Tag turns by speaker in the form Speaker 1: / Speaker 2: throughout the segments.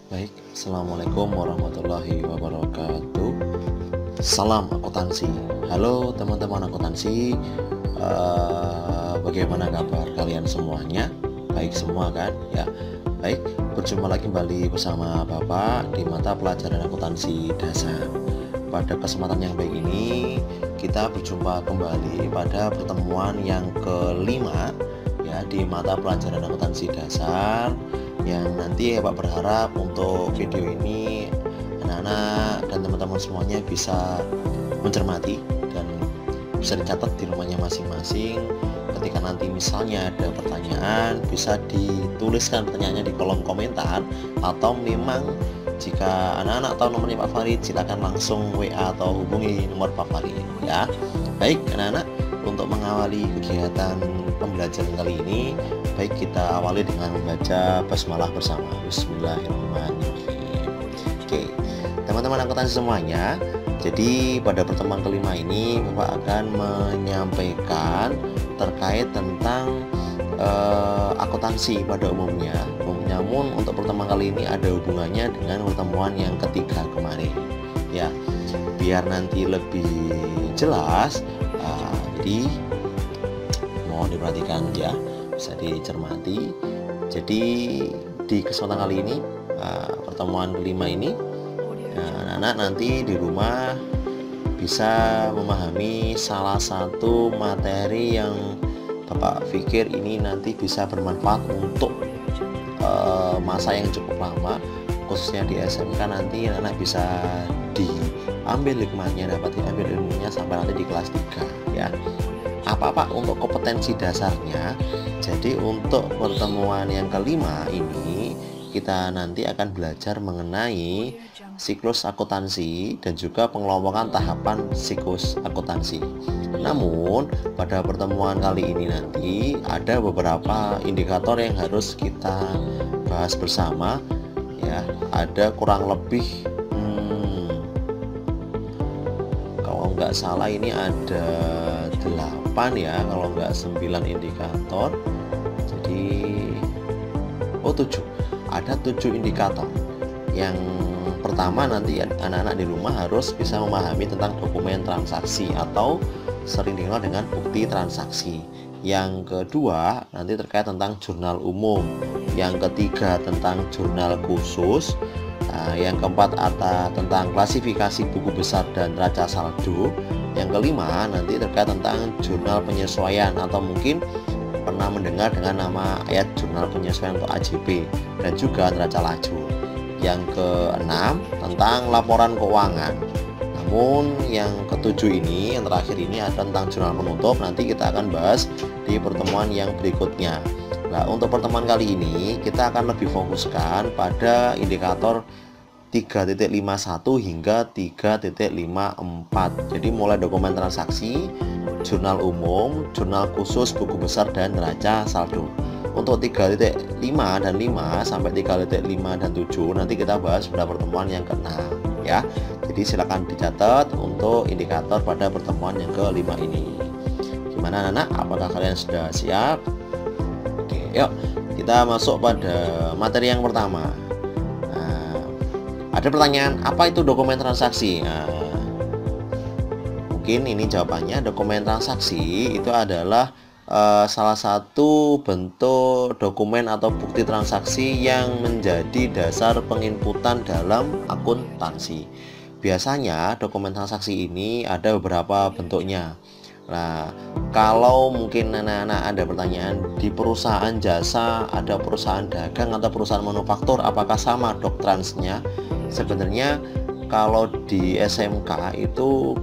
Speaker 1: Baik, Assalamualaikum warahmatullahi wabarakatuh. Salam akuntansi. Halo teman-teman akuntansi, bagaimana kabar kalian semuanya? Baik semua kan? Ya, baik. Berjumpa lagi kembali bersama Bapak di mata pelajaran akuntansi dasar. Pada kesempatan yang baik ini, kita berjumpa kembali pada pertemuan yang kelima ya di mata pelajaran akuntansi dasar. Yang nanti Bapak berharap untuk video ini anak-anak dan teman-teman semuanya bisa mencermati dan bisa dicatat di rumahnya masing-masing. Ketika nanti misalnya ada pertanyaan, bisa dituliskan pertanyaannya di kolom komentar, atau memang jika anak-anak tahu nomornya Pak Farid, silakan langsung WA atau hubungi nomor Pak Farid ya. Baik anak-anak, untuk mengawali kegiatan pembelajaran kali ini, baik kita awali dengan membaca basmalah bersama. Bismillahirrahmanirrahim. Oke, teman-teman akuntansi semuanya, jadi pada pertemuan kelima ini Bapak akan menyampaikan terkait tentang akuntansi pada umumnya. Namun untuk pertemuan kali ini ada hubungannya dengan pertemuan yang ketiga kemarin. Ya, biar nanti lebih jelas, jadi mohon diperhatikan ya, bisa dicermati. Jadi di kesempatan kali ini, pertemuan kelima ini, anak-anak nanti di rumah bisa memahami salah satu materi yang Bapak pikir ini nanti bisa bermanfaat untuk masa yang cukup lama, khususnya di SMK. Nanti anak-anak bisa diambil hikmahnya, dapat diambil ilmunya sampai nanti di kelas 3 ya. Apa untuk kompetensi dasarnya. Jadi untuk pertemuan yang kelima ini kita nanti akan belajar mengenai siklus akuntansi dan juga pengelompokan tahapan siklus akuntansi. Namun pada pertemuan kali ini nanti ada beberapa indikator yang harus kita bahas bersama ya. Ada kurang lebih kalau nggak salah ini ada 8 ya, kalau nggak 9 indikator. Jadi 7, ada 7 indikator. Yang pertama, nanti anak-anak di rumah harus bisa memahami tentang dokumen transaksi atau sering dikenal dengan bukti transaksi. Yang kedua nanti terkait tentang jurnal umum. Yang ketiga tentang jurnal khusus. Yang keempat ada tentang klasifikasi buku besar dan neraca saldo. Yang kelima nanti terkait tentang jurnal penyesuaian, atau mungkin pernah mendengar dengan nama ayat jurnal penyesuaian atau AJP, dan juga neraca lajur. Yang keenam tentang laporan keuangan. Namun yang ketujuh ini, yang terakhir ini ada tentang jurnal penutup. Nanti kita akan bahas di pertemuan yang berikutnya. Nah, untuk pertemuan kali ini kita akan lebih fokuskan pada indikator 3.51 hingga 3.54. Jadi mulai dokumen transaksi, jurnal umum, jurnal khusus, buku besar, dan neraca saldo. Untuk 3.5 dan 5 sampai 3.5 dan 7 nanti kita bahas pada pertemuan yang ke-6 ya. Jadi silakan dicatat untuk indikator pada pertemuan yang ke-5 ini. Gimana anak? Apakah kalian sudah siap? Oke, yuk kita masuk pada materi yang pertama. Ada pertanyaan, apa itu dokumen transaksi? Mungkin ini jawabannya. Dokumen transaksi itu adalah salah satu bentuk dokumen atau bukti transaksi yang menjadi dasar penginputan dalam akuntansi. Biasanya dokumen transaksi ini ada beberapa bentuknya. Nah, kalau mungkin anak-anak ada pertanyaan, di perusahaan jasa, ada perusahaan dagang, atau perusahaan manufaktur, apakah sama doktransnya? Sebenarnya kalau di SMK itu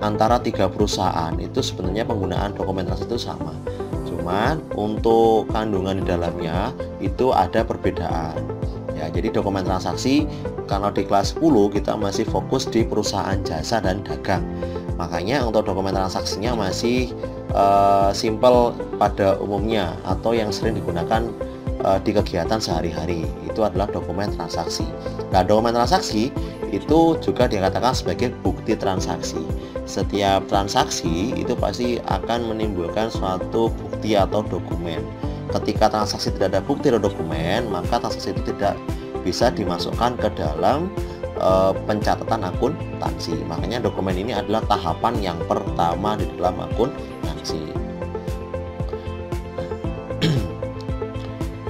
Speaker 1: antara 3 perusahaan itu sebenarnya penggunaan dokumen transaksi itu sama. Cuman untuk kandungan di dalamnya itu ada perbedaan. Ya, jadi dokumen transaksi kalau di kelas 10 kita masih fokus di perusahaan jasa dan dagang. Makanya untuk dokumen transaksinya masih simple pada umumnya, atau yang sering digunakan di kegiatan sehari-hari itu adalah dokumen transaksi. Nah, dokumen transaksi itu juga dikatakan sebagai bukti transaksi. Setiap transaksi itu pasti akan menimbulkan suatu bukti atau dokumen. ketika transaksi tidak ada bukti atau dokumen, maka transaksi itu tidak bisa dimasukkan ke dalam pencatatan akuntansi. Makanya dokumen ini adalah tahapan yang pertama di dalam akuntansi.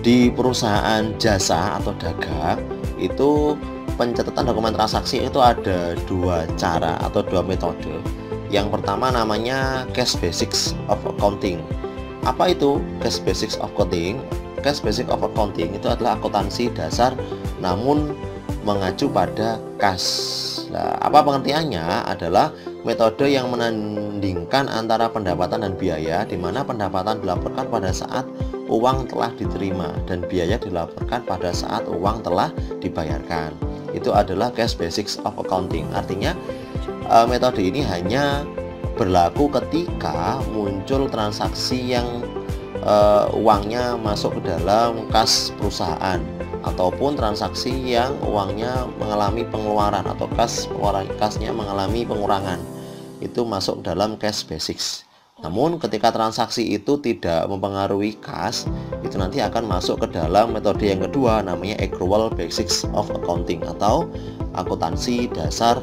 Speaker 1: Di perusahaan jasa atau dagang itu pencatatan dokumen transaksi itu ada dua cara atau dua metode. Yang pertama namanya Cash Basics of Accounting. Apa itu Cash Basics of Accounting? Cash Basics of Accounting itu adalah akuntansi dasar namun mengacu pada kas. Nah, apa pengertiannya? Adalah metode yang menandingkan antara pendapatan dan biaya, di mana pendapatan dilaporkan pada saat uang telah diterima dan biaya dilaporkan pada saat uang telah dibayarkan. Itu adalah Cash Basics of Accounting. Artinya metode ini hanya berlaku ketika muncul transaksi yang uangnya masuk ke dalam kas perusahaan, ataupun transaksi yang uangnya mengalami pengeluaran atau kasnya mengalami pengurangan, itu masuk dalam cash basics. Namun ketika transaksi itu tidak mempengaruhi kas, itu nanti akan masuk ke dalam metode yang kedua, namanya accrual basics of accounting atau akuntansi dasar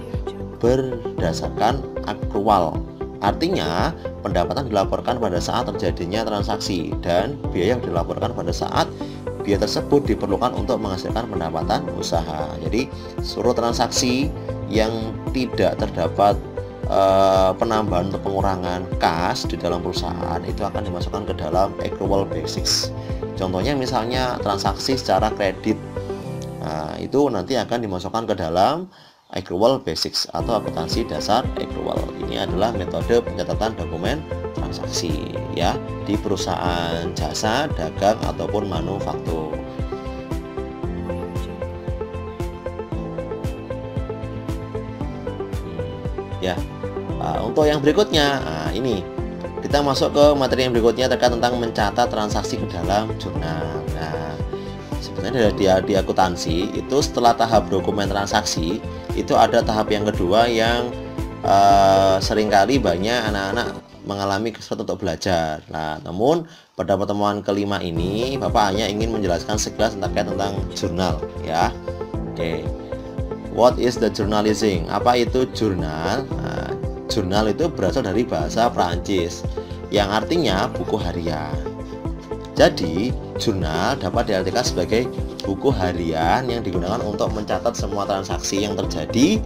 Speaker 1: berdasarkan accrual. Artinya pendapatan dilaporkan pada saat terjadinya transaksi dan biaya yang dilaporkan pada saat biaya tersebut diperlukan untuk menghasilkan pendapatan usaha. Jadi seluruh transaksi yang tidak terdapat penambahan atau pengurangan kas di dalam perusahaan itu akan dimasukkan ke dalam accrual basics. Contohnya misalnya transaksi secara kredit, nah, itu nanti akan dimasukkan ke dalam accrual basics atau akuntansi dasar accrual. Ini adalah metode pencatatan dokumen transaksi ya di perusahaan jasa, dagang ataupun manufaktur. Ya. Untuk yang berikutnya, ini kita masuk ke materi yang berikutnya terkait tentang mencatat transaksi ke dalam jurnal. Nah, sebenarnya di akuntansi itu setelah tahap dokumen transaksi itu ada tahap yang kedua yang seringkali banyak anak-anak mengalami kesulitan untuk belajar. Nah, namun pada pertemuan kelima ini Bapak hanya ingin menjelaskan sekilas terkait tentang jurnal ya. Oke. What is the journalizing? Apa itu jurnal? Nah, jurnal itu berasal dari bahasa Prancis yang artinya buku harian. Jadi, jurnal dapat diartikan sebagai buku harian yang digunakan untuk mencatat semua transaksi yang terjadi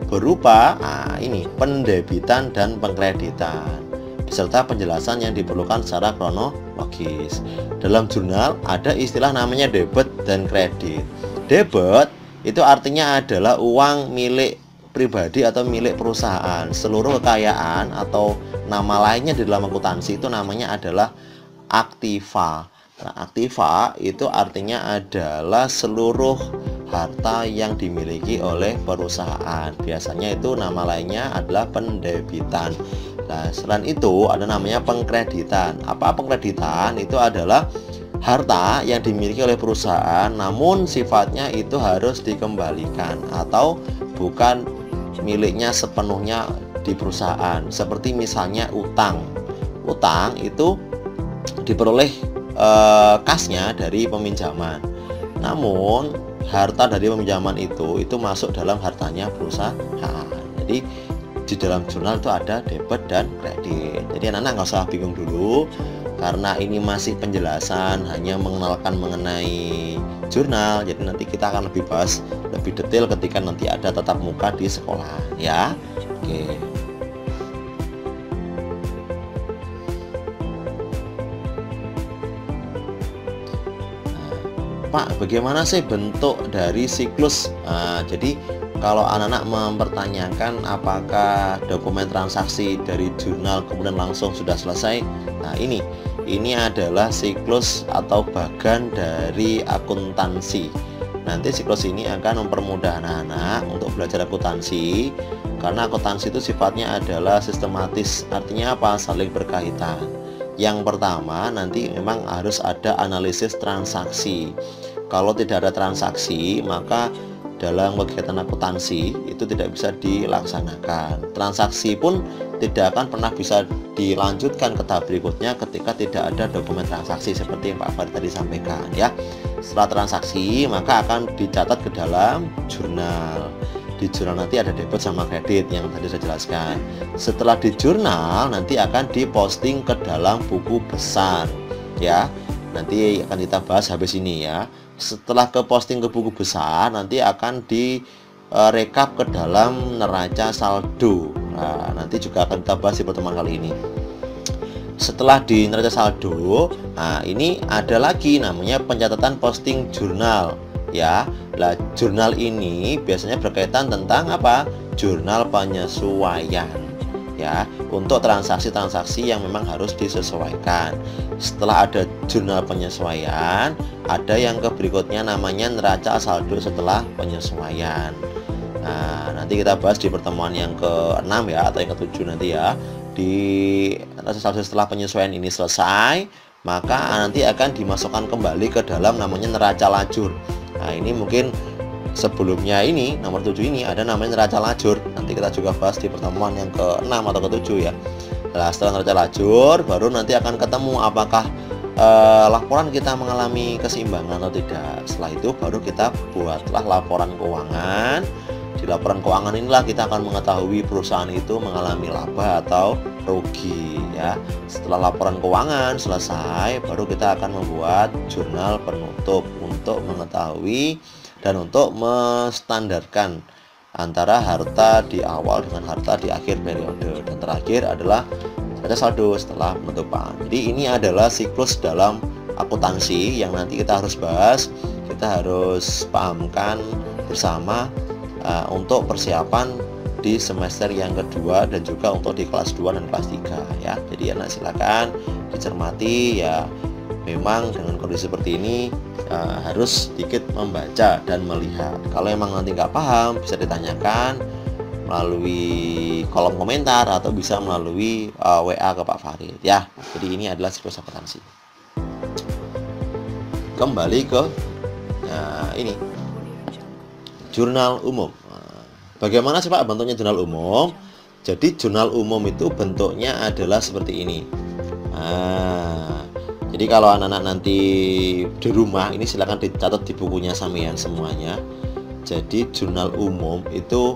Speaker 1: berupa ini pendebitan dan pengkreditan beserta penjelasan yang diperlukan secara kronologis. Dalam jurnal ada istilah namanya debit dan kredit. Debit itu artinya adalah uang milik pribadi atau milik perusahaan. Seluruh kekayaan atau nama lainnya di dalam akuntansi itu namanya adalah aktiva. Nah, aktiva itu artinya adalah seluruh harta yang dimiliki oleh perusahaan. Biasanya itu nama lainnya adalah pendebitan. Nah, selain itu ada namanya pengkreditan. Apa pengkreditan? Itu adalah harta yang dimiliki oleh perusahaan namun sifatnya itu harus dikembalikan atau bukan miliknya sepenuhnya di perusahaan. Seperti misalnya utang. Utang itu diperoleh kasnya dari peminjaman. Namun harta dari peminjaman itu masuk dalam hartanya perusahaan. Jadi di dalam jurnal itu ada debit dan kredit. Jadi anak-anak nggak usah bingung dulu, karena ini masih penjelasan, hanya mengenalkan mengenai jurnal. Jadi nanti kita akan lebih bahas lebih detail ketika nanti ada tatap muka di sekolah ya. Oke. Pak, bagaimana sih bentuk dari siklus? Jadi kalau anak-anak mempertanyakan apakah dokumen transaksi dari jurnal kemudian langsung sudah selesai, nah ini adalah siklus atau bagian dari akuntansi. Nanti siklus ini akan mempermudah anak-anak untuk belajar akuntansi, karena akuntansi itu sifatnya adalah sistematis. Artinya apa? Saling berkaitan. Yang pertama nanti memang harus ada analisis transaksi. Kalau tidak ada transaksi, maka dalam kegiatan akuntansi itu tidak bisa dilaksanakan. Transaksi pun tidak akan pernah bisa dilanjutkan ke tahap berikutnya ketika tidak ada dokumen transaksi seperti yang Pak Farid tadi sampaikan ya. Setelah transaksi maka akan dicatat ke dalam jurnal. Di jurnal nanti ada debit sama kredit yang tadi saya jelaskan. Setelah di jurnal nanti akan diposting ke dalam buku besar ya. Nanti akan kita bahas habis ini ya. Setelah ke posting ke buku besar nanti akan direkap ke dalam neraca saldo. Nah, nanti juga akan kita bahas di pertemuan kali ini. Setelah di neraca saldo, nah ini ada lagi namanya pencatatan posting jurnal ya. Lah jurnal ini biasanya berkaitan tentang apa? Jurnal penyesuaian ya, untuk transaksi-transaksi yang memang harus disesuaikan. Setelah ada jurnal penyesuaian, ada yang berikutnya namanya neraca saldo setelah penyesuaian. Nah, nanti kita bahas di pertemuan yang ke-6 ya, atau yang ke-7 nanti ya. Di neraca saldo setelah penyesuaian ini selesai, maka nanti akan dimasukkan kembali ke dalam namanya neraca lajur. Nah, ini mungkin sebelumnya ini nomor 7 ini ada namanya neraca lajur. Nanti kita juga bahas di pertemuan yang ke-6 atau ke-7 ya. Nah, setelah neraca lajur baru nanti akan ketemu apakah laporan kita mengalami keseimbangan atau tidak. Setelah itu baru kita buatlah laporan keuangan. Di laporan keuangan inilah kita akan mengetahui perusahaan itu mengalami laba atau rugi ya. Setelah laporan keuangan selesai baru kita akan membuat jurnal penutup untuk mengetahui dan untuk menstandarkan antara harta di awal dengan harta di akhir periode. Dan terakhir adalah neraca saldo setelah penutupan. Jadi ini adalah siklus dalam akuntansi yang nanti kita harus bahas, kita harus pahamkan bersama untuk persiapan di semester yang kedua dan juga untuk di kelas 2 dan kelas 3 ya. Jadi anak silakan dicermati ya. Memang dengan kondisi seperti ini harus sedikit membaca dan melihat. Kalau emang nanti nggak paham bisa ditanyakan melalui kolom komentar atau bisa melalui WA ke Pak Farid ya. Jadi ini adalah siklus akuntansi. Kembali ke ini jurnal umum. Bagaimana sih Pak bentuknya jurnal umum? Jadi jurnal umum itu bentuknya adalah seperti ini. Jadi kalau anak-anak nanti di rumah ini silahkan dicatat di bukunya sampean semuanya. Jadi jurnal umum itu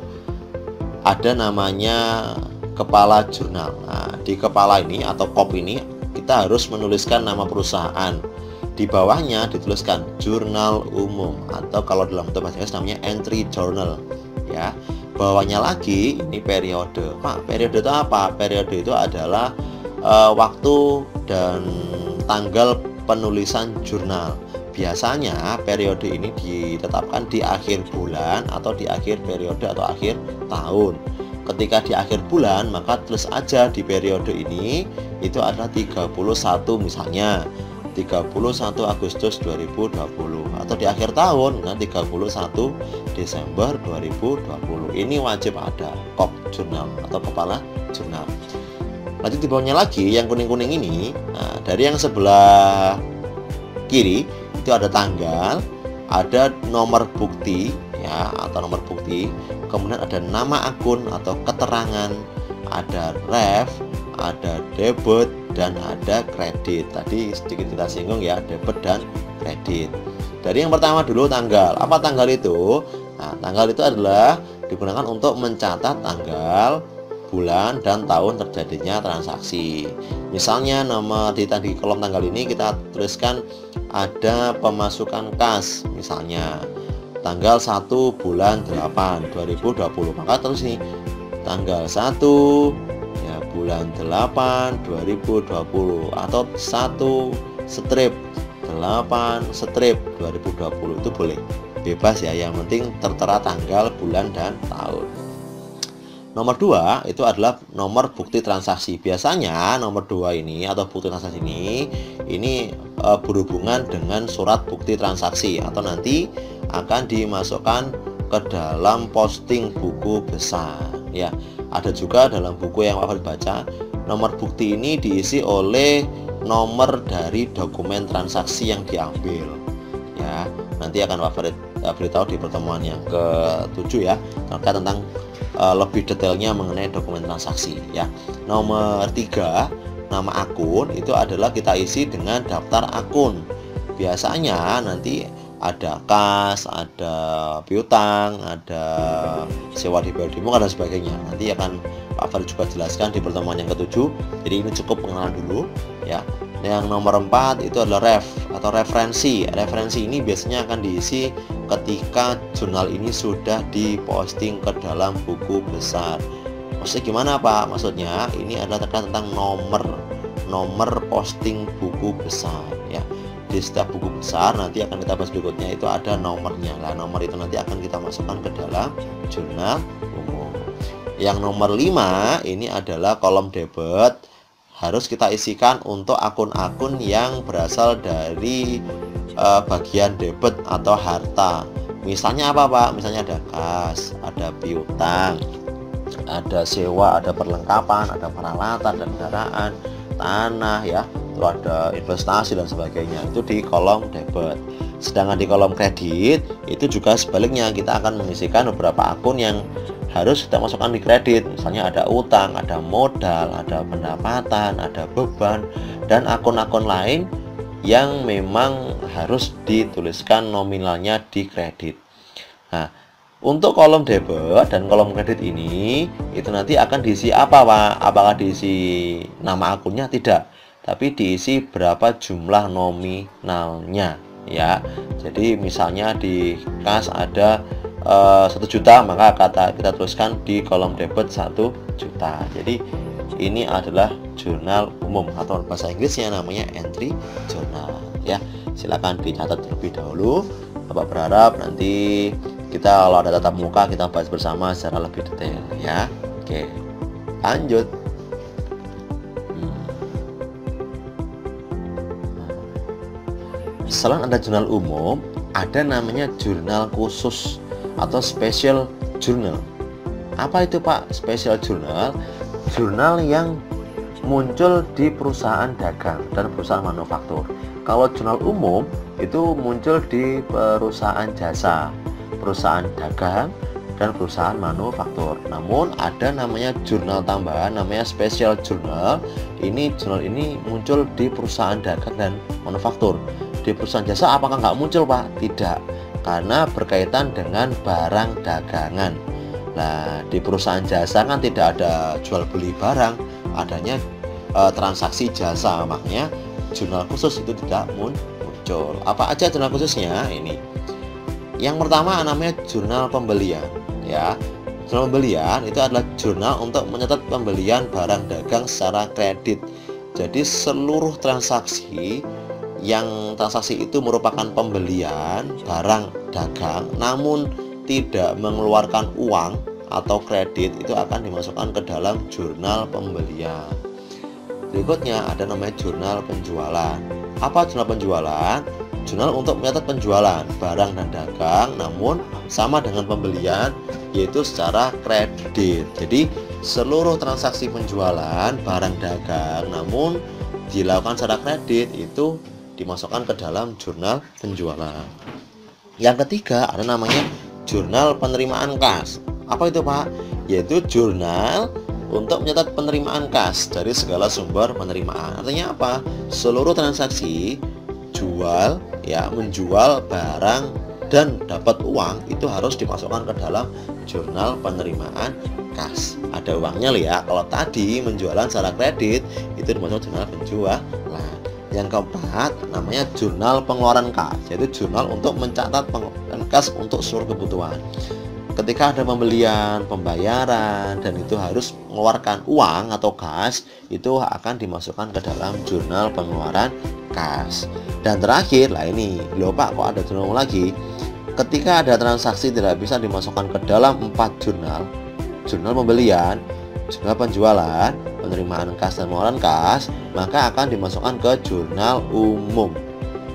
Speaker 1: ada namanya kepala jurnal. Nah, di kepala ini atau kop ini kita harus menuliskan nama perusahaan. Di bawahnya dituliskan jurnal umum atau kalau dalam bentuk bahasa Inggris namanya entry journal ya. Bawahnya lagi ini periode. Pak, periode itu apa? Periode itu adalah waktu dan tanggal penulisan jurnal. Biasanya periode ini ditetapkan di akhir bulan atau di akhir periode atau akhir tahun. Ketika di akhir bulan maka tulis aja di periode ini itu adalah 31 misalnya 31 Agustus 2020 atau di akhir tahun nah 31 Desember 2020. Ini wajib ada kop jurnal atau kepala jurnal. Lanjut di bawahnya lagi yang kuning-kuning ini, nah, dari yang sebelah kiri itu ada tanggal, ada nomor bukti ya atau nomor bukti, kemudian ada nama akun atau keterangan, ada ref, ada debit dan ada kredit. Tadi sedikit kita singgung ya, debit dan kredit. Dari yang pertama dulu tanggal. Apa tanggal itu? Nah, tanggal itu adalah digunakan untuk mencatat tanggal, bulan dan tahun terjadinya transaksi. Misalnya nomor di kolom tanggal ini kita tuliskan ada pemasukan kas, misalnya tanggal 1 bulan 8 2020. Maka terus nih tanggal 1 ya bulan 8 2020 atau 1 strip 8 strip 2020 itu boleh. Bebas ya, yang penting tertera tanggal, bulan dan tahun. Nomor 2 itu adalah nomor bukti transaksi. Biasanya nomor 2 ini atau bukti transaksi ini berhubungan dengan surat bukti transaksi atau nanti akan dimasukkan ke dalam posting buku besar ya. Ada juga dalam buku yang Pak Farid baca, nomor bukti ini diisi oleh nomor dari dokumen transaksi yang diambil ya. Nanti akan Pak Farid beritahu di pertemuan yang ke-7 ya, terkait tentang lebih detailnya mengenai dokumen transaksi ya. Nomor 3, nama akun itu adalah kita isi dengan daftar akun. Biasanya nanti ada kas, ada piutang, ada sewa di demo dan sebagainya. Nanti akan Pak Farid juga jelaskan di pertemuan yang ke-7. Jadi ini cukup pengenalan dulu ya. Yang nomor 4 itu adalah referensi. Referensi ini biasanya akan diisi ketika jurnal ini sudah diposting ke dalam buku besar. Maksudnya gimana Pak? Maksudnya ini adalah terkait tentang nomor posting buku besar ya. Di setiap buku besar nanti akan kita bahas berikutnya itu ada nomornya. Nah, nomor itu nanti akan kita masukkan ke dalam jurnal umum. Yang nomor 5 ini adalah kolom debit. Harus kita isikan untuk akun-akun yang berasal dari bagian debit atau harta. Misalnya apa Pak? Misalnya ada kas, ada piutang, ada sewa, ada perlengkapan, ada peralatan dan kendaraan, tanah ya, itu ada investasi dan sebagainya. Itu di kolom debit. Sedangkan di kolom kredit itu juga sebaliknya, kita akan mengisikan beberapa akun yang harus kita masukkan di kredit. Misalnya ada utang, ada modal, ada pendapatan, ada beban, dan akun-akun lain yang memang harus dituliskan nominalnya di kredit. Nah, untuk kolom debit dan kolom kredit ini itu nanti akan diisi apa Pak? Apakah diisi nama akunnya? Tidak, tapi diisi berapa jumlah nominalnya ya. Jadi misalnya di kas ada 1 juta, maka kita tuliskan di kolom debit 1 juta. Jadi ini adalah jurnal umum atau bahasa Inggrisnya namanya entry journal ya. Silakan dicatat terlebih dahulu. Bapak berharap nanti kita kalau ada tatap muka kita bahas bersama secara lebih detail ya. Oke, lanjut. Selain ada jurnal umum, ada namanya jurnal khusus atau special journal. Apa itu Pak special journal? Jurnal yang muncul di perusahaan dagang dan perusahaan manufaktur. Kalau jurnal umum itu muncul di perusahaan jasa, perusahaan dagang dan perusahaan manufaktur. Namun ada namanya jurnal tambahan namanya special journal. Jurnal ini muncul di perusahaan dagang dan manufaktur. Di perusahaan jasa apakah nggak muncul Pak? Tidak, karena berkaitan dengan barang dagangan. Nah, di perusahaan jasa kan tidak ada jual beli barang, adanya transaksi jasa, makanya jurnal khusus itu tidak muncul. Apa aja jurnal khususnya? Ini yang pertama namanya jurnal pembelian ya. Jurnal pembelian itu adalah jurnal untuk mencatat pembelian barang dagang secara kredit. Jadi seluruh transaksi itu merupakan pembelian barang dagang namun tidak mengeluarkan uang atau kredit, itu akan dimasukkan ke dalam jurnal pembelian. Berikutnya ada namanya jurnal penjualan. Apa jurnal penjualan? Jurnal untuk mencatat penjualan barang dan dagang namun sama dengan pembelian, yaitu secara kredit. Jadi seluruh transaksi penjualan barang dagang namun dilakukan secara kredit itu dimasukkan ke dalam jurnal penjualan. Yang ketiga ada namanya jurnal penerimaan kas. Apa itu Pak? Yaitu jurnal untuk mencatat penerimaan kas dari segala sumber penerimaan. Artinya apa? Seluruh transaksi jual ya, menjual barang dan dapat uang itu harus dimasukkan ke dalam jurnal penerimaan kas. Ada uangnya loh ya. Kalau tadi menjualan secara kredit itu dimasukkan jurnal penjualan. Yang keempat namanya jurnal pengeluaran kas, yaitu jurnal untuk mencatat pengeluaran kas untuk seluruh kebutuhan. Ketika ada pembelian, pembayaran, dan itu harus mengeluarkan uang atau kas, itu akan dimasukkan ke dalam jurnal pengeluaran kas. Dan terakhir, ini loh Pak, kok ada jurnal lagi? Ketika ada transaksi tidak bisa dimasukkan ke dalam 4 jurnal, jurnal pembelian, jurnal penjualan, penerimaan kas dan pengeluaran kas, maka akan dimasukkan ke jurnal umum.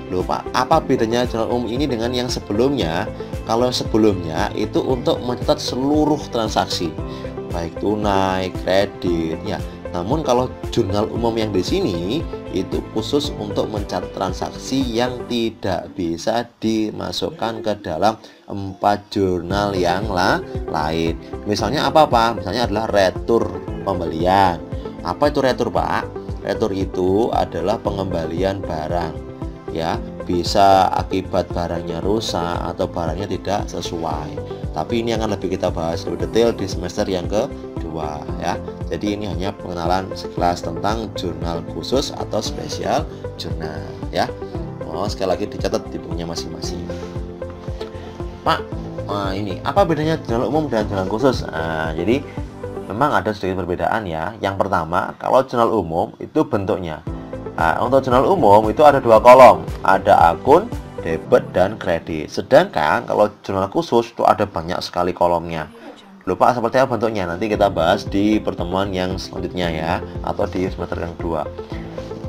Speaker 1: Loh Pak, apa bedanya jurnal umum ini dengan yang sebelumnya? Kalau sebelumnya itu untuk mencatat seluruh transaksi, baik tunai, kredit ya. Namun kalau jurnal umum yang di sini itu khusus untuk mencatat transaksi yang tidak bisa dimasukkan ke dalam 4 jurnal yang lain. Misalnya apa? Misalnya adalah retur pembelian. Apa itu retur, Pak? Retur itu adalah pengembalian barang, ya, bisa akibat barangnya rusak atau barangnya tidak sesuai. Tapi ini akan lebih kita bahas lebih detail di semester yang kedua, ya. Jadi ini hanya pengenalan sekilas tentang jurnal khusus atau spesial jurnal, ya. Sekali lagi dicatat di bukunya masing-masing. Pak, ini apa bedanya jurnal umum dan jurnal khusus? Jadi memang ada sedikit perbedaan, ya. Yang pertama, kalau jurnal umum itu bentuknya. Untuk jurnal umum itu ada 2 kolom, ada akun, debit, dan kredit. Sedangkan kalau jurnal khusus itu ada banyak sekali kolomnya. Lupa seperti apa bentuknya, nanti kita bahas di pertemuan yang selanjutnya, ya, atau di semester yang kedua.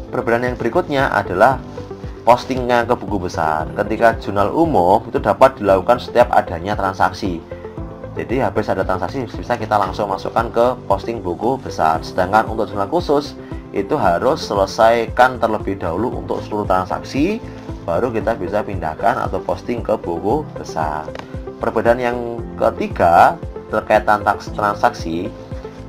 Speaker 1: Perbedaan yang berikutnya adalah postingnya ke buku besar. Ketika jurnal umum itu dapat dilakukan setiap adanya transaksi. Jadi habis ada transaksi bisa kita langsung masukkan ke posting buku besar. Sedangkan untuk jurnal khusus itu harus selesaikan terlebih dahulu untuk seluruh transaksi, baru kita bisa pindahkan atau posting ke buku besar. Perbedaan yang ketiga terkait transaksi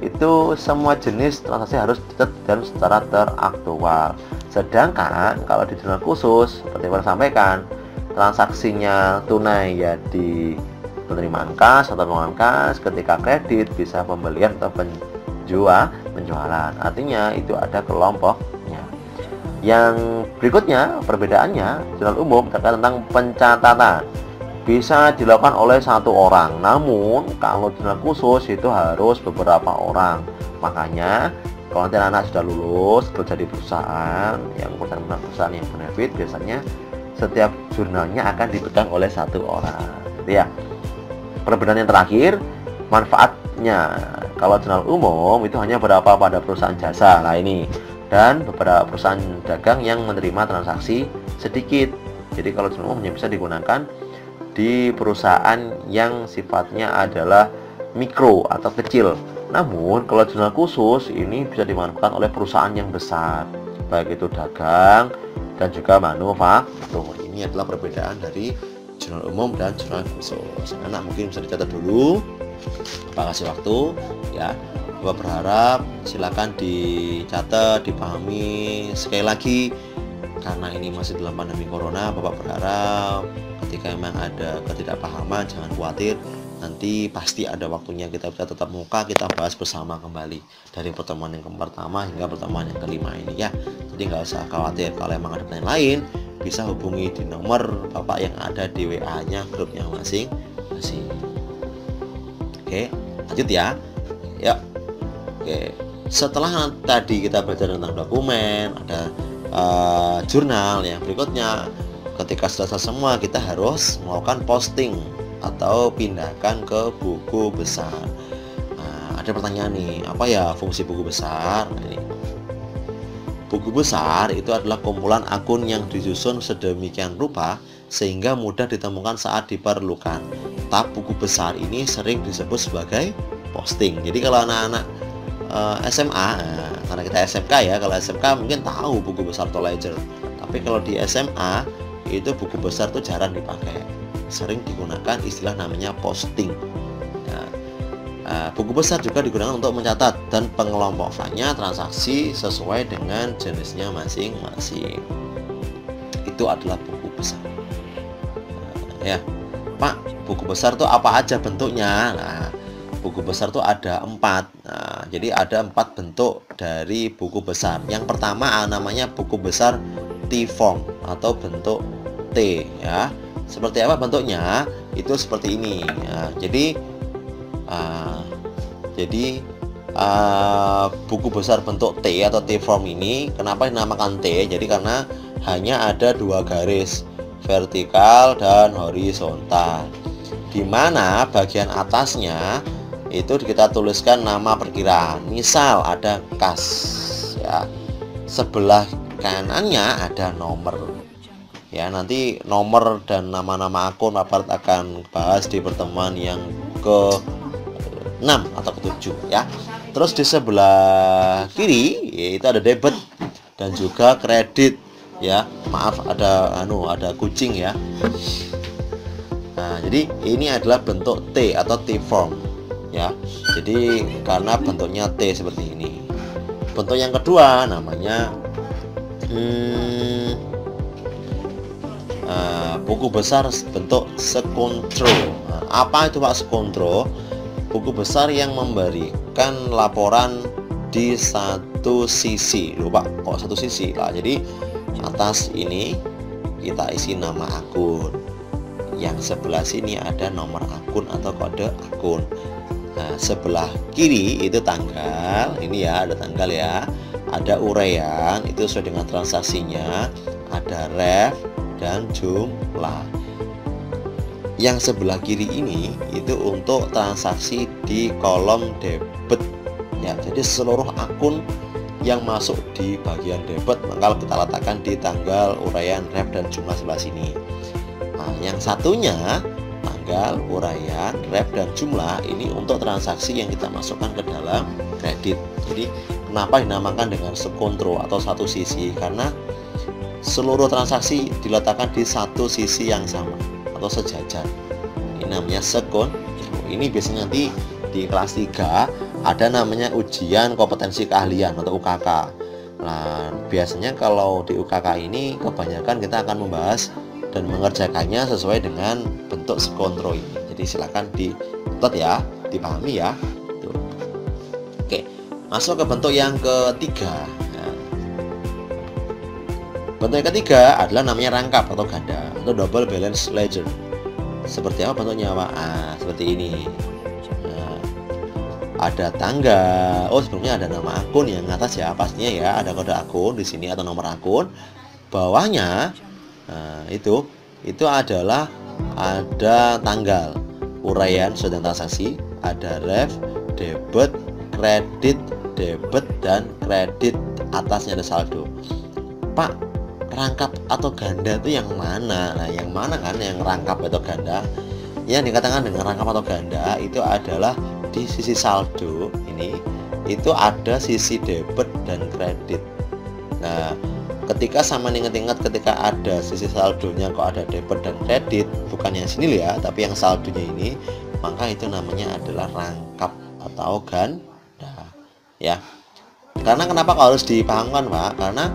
Speaker 1: itu semua jenis transaksi harus dicatat dan secara teraktual. Sedangkan kalau di jurnal khusus seperti yang saya sampaikan, transaksinya tunai ya di penerimaan kas atau pengeluaran kas, ketika kredit bisa pembelian atau penjualan. Artinya itu ada kelompoknya. Yang berikutnya perbedaannya, jurnal umum terkait tentang pencatatan bisa dilakukan oleh 1 orang, namun kalau jurnal khusus itu harus beberapa orang. Makanya kalau nanti anak sudah lulus kerja di perusahaan perusahaan yang benefit, biasanya setiap jurnalnya akan dipegang oleh 1 orang, gitu ya. Perbedaan yang terakhir, manfaatnya. Kalau jurnal umum itu hanya berapa pada perusahaan jasa, ini, dan beberapa perusahaan dagang yang menerima transaksi sedikit. Jadi kalau jurnal umum hanya bisa digunakan di perusahaan yang sifatnya adalah mikro atau kecil. Namun kalau jurnal khusus ini bisa dimanfaatkan oleh perusahaan yang besar, baik itu dagang dan juga manufaktur. Ini adalah perbedaan dari jurnal umum dan jurnal khusus. Anak mungkin bisa dicatat dulu, Bapak kasih waktu, ya. Bapak berharap silakan dicatat, dipahami. Sekali lagi, karena ini masih dalam pandemi corona, Bapak berharap ketika memang ada ketidakpahaman jangan khawatir, nanti pasti ada waktunya kita bisa tetap muka, kita bahas bersama kembali dari pertemuan yang pertama hingga pertemuan yang kelima ini, ya. Jadi nggak usah khawatir. Kalau emang ada pertanyaan lain bisa hubungi di nomor Bapak yang ada di WA-nya grupnya masing-masing. Oke, lanjut ya. Ya. Oke. Setelah tadi kita belajar tentang dokumen, ada jurnal, yang berikutnya ketika sudah selesai semua kita harus melakukan posting atau pindahkan ke buku besar. Ada pertanyaan nih, apa ya fungsi buku besar? Buku besar itu adalah kumpulan akun yang disusun sedemikian rupa sehingga mudah ditemukan saat diperlukan. Tab buku besar ini sering disebut sebagai posting. Jadi kalau anak-anak SMA, karena kita SMK ya, kalau SMK mungkin tahu buku besar atau ledger. Tapi kalau di SMA itu buku besar itu jarang dipakai. Sering digunakan istilah namanya posting. Buku besar juga digunakan untuk mencatat dan pengelompokannya transaksi sesuai dengan jenisnya masing-masing. Itu adalah buku besar. Ya, Pak, buku besar itu apa aja bentuknya? Buku besar itu ada 4. Jadi ada 4 bentuk dari buku besar. Yang pertama namanya buku besar T-form atau bentuk T, ya. Seperti apa bentuknya? Itu seperti ini. Jadi buku besar bentuk T atau T-form ini kenapa dinamakan T? Jadi karena hanya ada 2 garis, vertikal dan horizontal, di mana bagian atasnya itu kita tuliskan nama perkiraan. Misal ada kas, ya, sebelah kanannya ada nomor, ya. Nanti nomor dan nama-nama akun Bapak akan bahas di pertemuan yang ke-6 atau ke-7, ya. Terus di sebelah kiri itu ada debit. dan juga kredit ya. Maaf ada kucing ya. Nah, jadi ini adalah bentuk T atau T form ya. Jadi karena bentuknya T seperti ini. Bentuk yang kedua namanya buku besar bentuk sekontro. Nah, apa itu Pak sekontro? Buku besar yang memberikan laporan di satu sisi. Loh Pak, kok satu sisi? Nah, jadi atas ini kita isi nama akun, yang sebelah sini ada nomor akun atau kode akun. Nah, sebelah kiri itu tanggal, ini ya ada tanggal ya, ada uraian itu sesuai dengan transaksinya, ada ref dan jumlah. Yang sebelah kiri ini itu untuk transaksi di kolom debit ya. Jadi seluruh akun yang masuk di bagian debit maka kita letakkan di tanggal, uraian, ref dan jumlah sebelah sini. Nah, yang satunya tanggal, uraian, ref dan jumlah ini untuk transaksi yang kita masukkan ke dalam kredit. Jadi kenapa dinamakan dengan sekontro atau satu sisi? Karena seluruh transaksi diletakkan di satu sisi yang sama atau sejajar. Ini namanya sekontro. Ini biasanya nanti di kelas 3 ada namanya ujian kompetensi keahlian atau UKK. Nah, biasanya kalau di UKK ini kebanyakan kita akan membahas dan mengerjakannya sesuai dengan bentuk sekontro ini. Jadi silakan dicatat ya, dipahami ya. Tuh. Oke, masuk ke bentuk yang ketiga. Nah, bentuk yang ketiga adalah namanya rangkap atau ganda atau double balance ledger. Seperti apa bentuknya Pak? Nah, seperti ini. Nah, ada tanggal. Oh, sebelumnya ada nama akun yang atas ya, pastinya ya, ada kode akun di sini atau nomor akun. Bawahnya nah, itu adalah ada tanggal, uraian sudah transaksi, ada ref, debit, kredit, debit dan kredit, atasnya ada saldo. Pak, rangkap atau ganda itu yang mana? Nah, yang mana kan yang rangkap atau ganda? Yang dikatakan dengan rangkap atau ganda itu adalah di sisi saldo ini itu ada sisi debit dan kredit. Nah, ketika sama ingat-ingat ketika ada sisi saldonya kok ada debit dan kredit, bukan yang sini ya, tapi yang saldonya ini, maka itu namanya adalah rangkap atau ganda ya. Karena kenapa harus dipahamkan Pak? Karena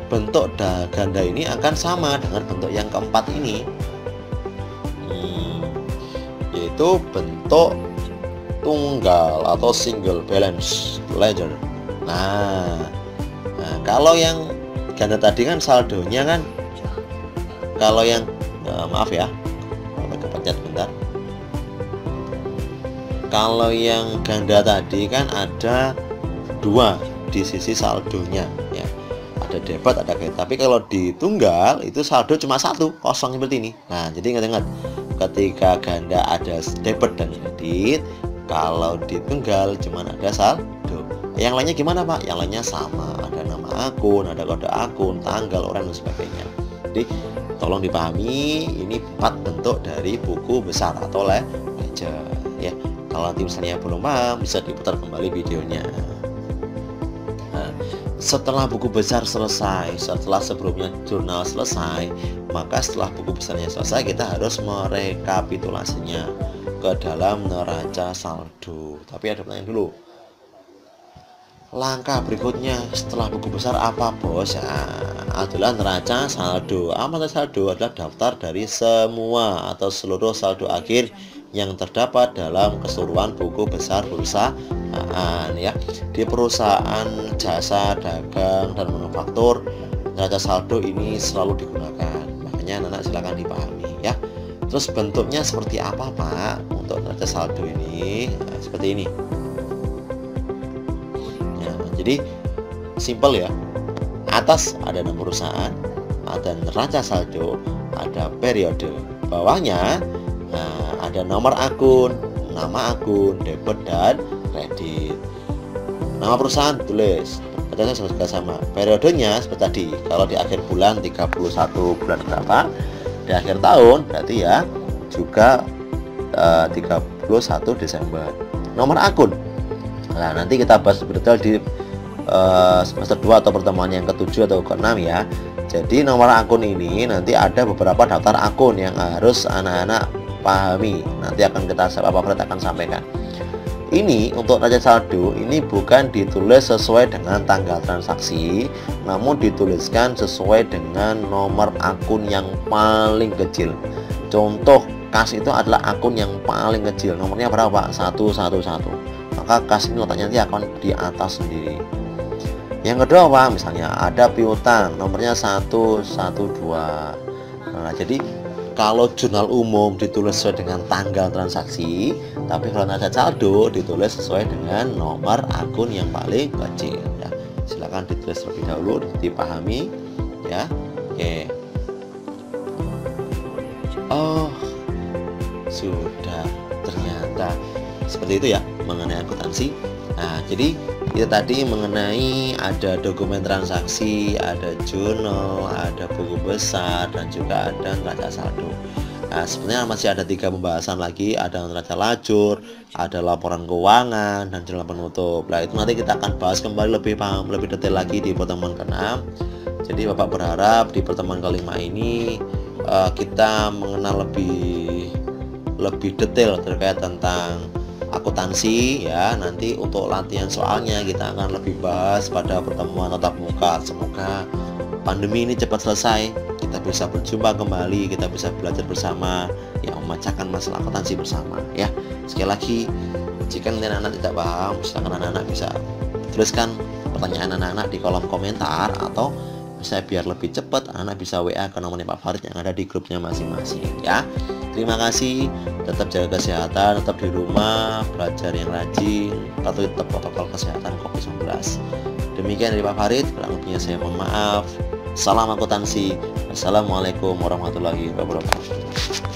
Speaker 1: bentuk ganda ini akan sama dengan bentuk yang keempat ini, yaitu bentuk tunggal atau single balance ledger. Nah, kalau yang ganda tadi kan saldonya kan, kalau yang maaf ya, kepencet bentar. Kalau yang ganda tadi kan ada dua di sisi saldonya ya, ada debit ada kredit. Tapi kalau di tunggal itu saldo cuma satu, kosong seperti ini. Nah, jadi ingat-ingat ketika ganda ada debit dan kredit, kalau di tunggal cuma ada saldo. Yang lainnya gimana Pak? Yang lainnya sama, ada nama akun, ada kode akun, tanggal, uraian dan sebagainya. Jadi tolong dipahami, ini 4 bentuk dari buku besar atau ledger ya. Kalau nanti misalnya belum paham, bisa diputar kembali videonya. Nah, setelah buku besar selesai, setelah sebelumnya jurnal selesai, maka setelah buku besarnya selesai kita harus merekapitulasinya ke dalam neraca saldo. Tapi ada pertanyaan dulu, langkah berikutnya setelah buku besar apa bos? Adalah neraca saldo. Apa neraca saldo? Adalah daftar dari semua atau seluruh saldo akhir yang terdapat dalam keseluruhan buku besar perusahaan ya. Di perusahaan jasa, dagang dan manufaktur, neraca saldo ini selalu digunakan. Makanya anak silakan dipahami ya. Terus bentuknya seperti apa Pak untuk neraca saldo ini? Nah, seperti ini. Jadi simple ya. Atas ada nama perusahaan, ada neraca saldo, ada periode. Bawahnya ada nomor akun, nama akun, debit dan kredit. Nama perusahaan tulis, adanya sama. Periodenya seperti tadi. Kalau di akhir bulan 31 bulan berapa? Di akhir tahun berarti ya juga 31 Desember. Nomor akun. Nah, nanti kita bahas detail di semester 2 atau pertemuan yang ke-7 atau ke-6 ya. Jadi nomor akun ini nanti ada beberapa daftar akun yang harus anak-anak pahami. Nanti akan Bapak Farid akan sampaikan. Ini untuk raja saldo ini bukan ditulis sesuai dengan tanggal transaksi, namun dituliskan sesuai dengan nomor akun yang paling kecil. Contoh kas itu adalah akun yang paling kecil, nomornya berapa? 111. Maka kas ini letaknya nanti akan di atas sendiri. Yang kedua apa? Misalnya ada piutang, nomornya 112. Nah, jadi kalau jurnal umum ditulis sesuai dengan tanggal transaksi, tapi kalau neraca saldo ditulis sesuai dengan nomor akun yang paling kecil ya. Silakan ditulis terlebih dahulu, dipahami ya. Oke. Oh, sudah, ternyata seperti itu ya mengenai akuntansi. Nah, jadi itu tadi mengenai ada dokumen transaksi, ada jurnal, ada buku besar, dan juga ada neraca saldo. Nah, sebenarnya masih ada 3 pembahasan lagi, ada neraca lajur, ada laporan keuangan, dan jurnal penutup. Nah, itu nanti kita akan bahas kembali lebih detail lagi di pertemuan ke-6. Jadi Bapak berharap di pertemuan ke-5 ini kita mengenal lebih detail terkait tentang akuntansi ya. Nanti untuk latihan soalnya kita akan lebih bahas pada pertemuan tatap muka. Semoga pandemi ini cepat selesai, kita bisa berjumpa kembali, kita bisa belajar bersama ya, memecahkan masalah akuntansi bersama ya. Sekali lagi, jika nanti anak-anak tidak paham, silakan anak-anak bisa tuliskan pertanyaan anak-anak di kolom komentar, atau bisa biar lebih cepat anak bisa WA ke nomornya Pak Farid yang ada di grupnya masing-masing ya. Terima kasih, tetap jaga kesehatan, tetap di rumah, belajar yang rajin, patuhi tetap protokol kesehatan COVID-19. Demikian dari Pak Farid, kurang lebihnya saya mohon maaf. Salam akuntansi. Assalamualaikum warahmatullahi wabarakatuh.